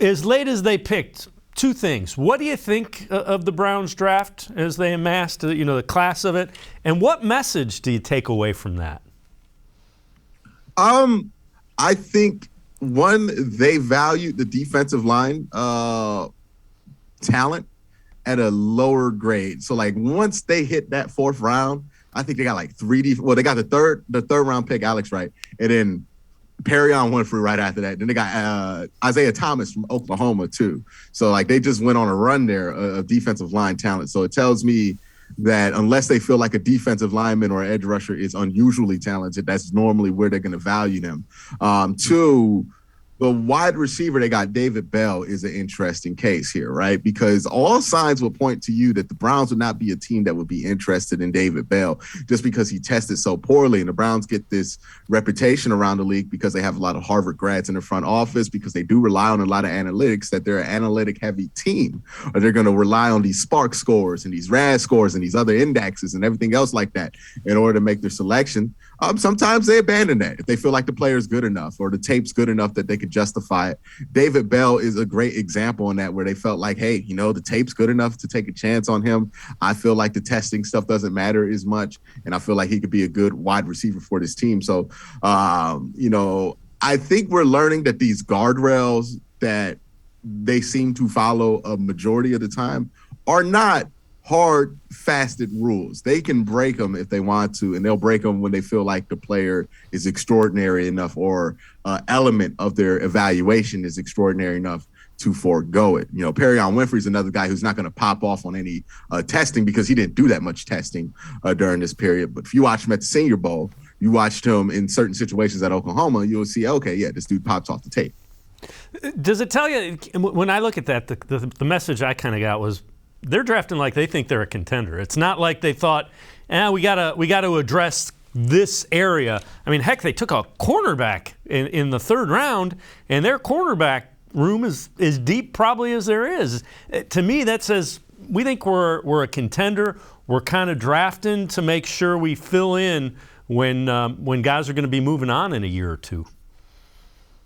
as late as they picked, two things. What do you think of the Browns draft as they amassed, the class of it? And what message do you take away from that? I think, one, they valued the defensive line talent at a lower grade. So, like, once they hit that fourth round, I think they got like they got the third round pick, Alex Wright, and then Perrion Winfrey right after that. Then they got Isaiah Thomas from Oklahoma too. So, like, they just went on a run there of defensive line talent. So it tells me that unless they feel like a defensive lineman or edge rusher is unusually talented, that's normally where they're going to value them. Two, the wide receiver they got, David Bell, is an interesting case here, right? Because all signs will point to you that the Browns would not be a team that would be interested in David Bell just because he tested so poorly. And the Browns get this reputation around the league because they have a lot of Harvard grads in the front office, because they do rely on a lot of analytics, that they're an analytic-heavy team. Or they're going to rely on these Spark scores and these RAS scores and these other indexes and everything else like that in order to make their selection. Sometimes they abandon that if they feel like the player is good enough or the tape's good enough that they could justify it. David Bell is a great example on that, where they felt like, hey, the tape's good enough to take a chance on him. I feel like the testing stuff doesn't matter as much, and I feel like he could be a good wide receiver for this team. So, I think we're learning that these guardrails that they seem to follow a majority of the time are not hard, fasted rules. They can break them if they want to, and they'll break them when they feel like the player is extraordinary enough or element of their evaluation is extraordinary enough to forego it. Perrion Winfrey is another guy who's not going to pop off on any testing because he didn't do that much testing during this period. But if you watch him at the Senior Bowl, you watched him in certain situations at Oklahoma, you'll see, okay, yeah, this dude pops off the tape. Does it tell you, when I look at that, the message I kind of got was, they're drafting like they think they're a contender. It's not like they thought, we gotta address this area. I mean, heck, they took a cornerback in the third round, and their cornerback room is as deep probably as there is. To me, that says we think we're a contender. We're kind of drafting to make sure we fill in when guys are going to be moving on in a year or two.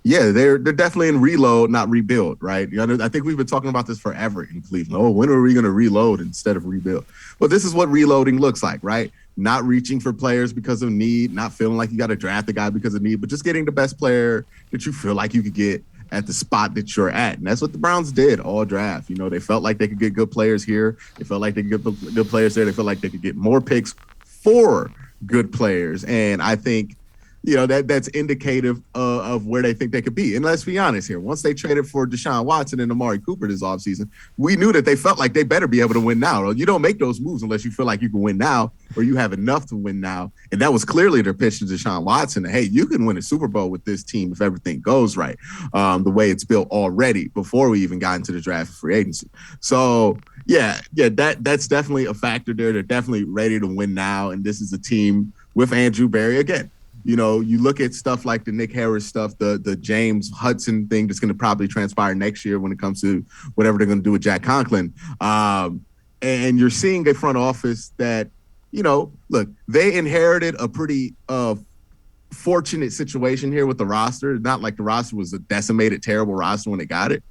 Yeah, they're definitely in reload, not rebuild, right? I think we've been talking about this forever in Cleveland. Oh, when are we going to reload instead of rebuild? Well, this is what reloading looks like, right? Not reaching for players because of need, not feeling like you got to draft a guy because of need, but just getting the best player that you feel like you could get at the spot that you're at. And that's what the Browns did all draft. They felt like they could get good players here. They felt like they could get good players there. They felt like they could get more picks for good players. And I think that's indicative of where they think they could be. And let's be honest here. Once they traded for Deshaun Watson and Amari Cooper this offseason, we knew that they felt like they better be able to win now. You don't make those moves unless you feel like you can win now or you have enough to win now. And that was clearly their pitch to Deshaun Watson. Hey, you can win a Super Bowl with this team if everything goes right, the way it's built already before we even got into the draft and free agency. So, yeah, that's definitely a factor there. They're definitely ready to win now. And this is a team with Andrew Berry again. You look at stuff like the Nick Harris stuff, the James Hudson thing that's going to probably transpire next year when it comes to whatever they're going to do with Jack Conklin. And you're seeing a front office that, look, they inherited a pretty fortunate situation here with the roster. Not like the roster was a decimated, terrible roster when they got it.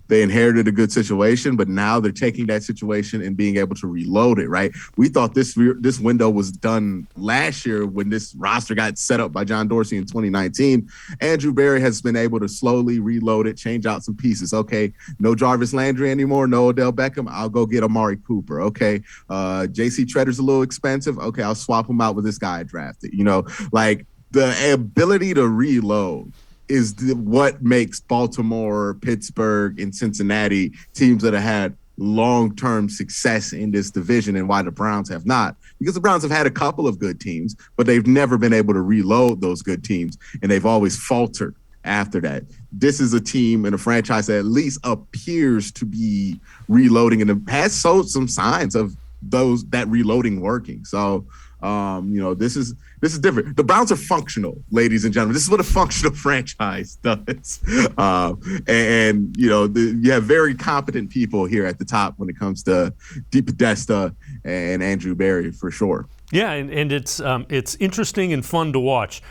They inherited a good situation, but now they're taking that situation and being able to reload it, right? We thought this window was done last year when this roster got set up by John Dorsey in 2019. Andrew Berry has been able to slowly reload it, change out some pieces. Okay, no Jarvis Landry anymore, no Odell Beckham. I'll go get Amari Cooper. Okay, J.C. Tretter's a little expensive. Okay, I'll swap him out with this guy I drafted. Like the ability to reload is what makes Baltimore, Pittsburgh, and Cincinnati teams that have had long-term success in this division, and why the Browns have not. Because the Browns have had a couple of good teams, but they've never been able to reload those good teams, and they've always faltered after that. This is a team and a franchise that at least appears to be reloading and has showed some signs of that reloading working. So, this is different. The Browns are functional, ladies and gentlemen. This is what a functional franchise does. You have very competent people here at the top when it comes to DePodesta and Andrew Berry, for sure. Yeah, and it's interesting and fun to watch.